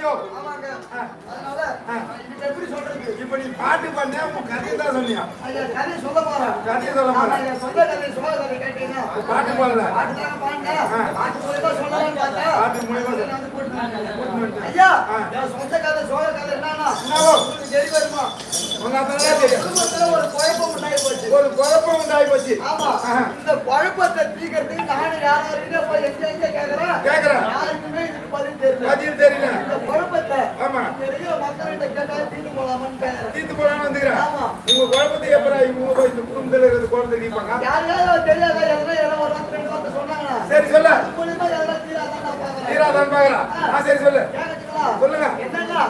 ஐயோ ஆமாங்க. அதனால இதுக்கு எப்படி சொல்றது? இப்ப நீ பாட்டு பண்ண உன் கதையை தான் சொன்னியா? ஐயா கதையை சொல்ல போறேன். கதையை சொல்ல போறேன். ஐயா சொந்த கதை சும்மா கதை கேட்டீங்கன்னா பாட்டு பாடல. பாட்டு தாங்க பாருங்க. பாட்டு மூலியமா சொல்லலாம்னு பார்த்தா பாட்டு மூலியமா வந்து போட்டு ஐயா என் சொந்த கதை சோழ கதை என்னன்னா உங்களுக்கு தெரிய வருமா? உங்க அதான் தெரியும். குடும்பத்துல ஒரு குழப்பம் உண்டாகி போச்சு. ஒரு குழப்பம் உண்டாகி போச்சு. ஆமா. இந்த குழப்பத்தை தீர்க்கறதுக்கு நானும் யாராருன்னு போய் எங்க கேக்குறேன். யாருக்குமே இதுக்கு பதில் தெரியல. பதில் தெரியல. இந்த குழப்பத்தை ஆமா. நிறைய மக்கள்கிட்ட கேட்டா தீர்த்து போலாமான்னு கேக்குறேன். தீர்த்து போலான்னு வந்துக்கிறேன். ஆமா. உங்க குழப்பத்தை எப்படா இவங்க போய் இந்த குடும்பத்துல இருக்கிற குழந்தை கேட்பாங்க? யாருக்காவது தெரியாத எதனா ஒரு வார்த்தை ரெண்டு வார்த்தை சொன்னாங்கன்னா சரி சொல்ல. மூலியமா எதனா தீராதான் நான் பாக்குறேன். தீராதான் பாக்குறேன். சரி சொல்லு. கேக்குறீங்களா? சொல்லுங்க. என்னன்னா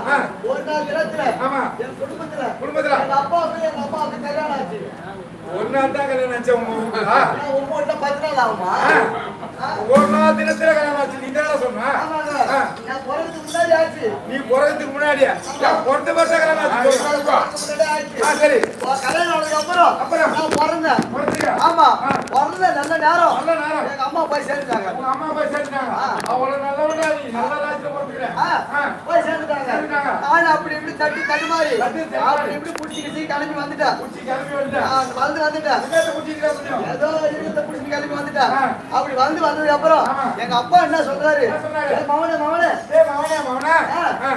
ஒரு நாள் இரத்துல ஆமா. என் குடும்பத்துல குடும்பத்துல எங்க அப்பாவுக்கு கல்யாணம் ஆச்சு. ஒரு நாள் தான் கல்யாணம் ஆச்சு உங்க ஊருக்குள்ளா? உங்கள்கிட்ட 10 நாள் ஆகுமா? ஒரு நாள் தினத்துல கல்யாணம் ஆச்சு. நீ தானே சொன்ன? ஆமாங்க. நான் பிறகுக்கு முன்னாடி ஆச்சு. நீ பிறகுறதுக்கு முன்னாடியா? பிறந்த வருஷம் கல்யாணம் ஆச்சு. முன்னாடி ஆச்சு. சரி. கல்யாணம் ஆனதுக்கு அப்புறம் நான் பிறந்தேன். பிறந்தீங்க? ஆமா. பிறந்த நல்ல நேரம் நல்ல நேரம். எங்க அம்மா போய் சேர்ந்துட்டாங்க. உங்க அம்மா போய் சேர்ந்துட்டாங்க. அவ்வளவு நல்லவனா நீ? நல்ல ராஜ்யத்துல பிறந்துட்ட. போய் சேர்ந்துட்டாங்க. நான் அப்படி இப்படி தட்டி தடுமாறி அப்படி இப்படி புடிச்சிக்கிச்சு கிளம்பி வந்துட்டேன். குச்சி கிளம்பி வந்துட்டேன். வந்துட்டேன். என்னத்த குச்சிக்கிறா கொஞ்சம்? ஏதோ இருந்த புடிச்சு கிளம்பி வந்துட்டேன். அப்படி வந்ததுக்கு அப்புறம் எங்க அப்பா என்ன சொல்றாரு? என்ன சொன்னாரு? மவனே ஏய் மவனே மவனே.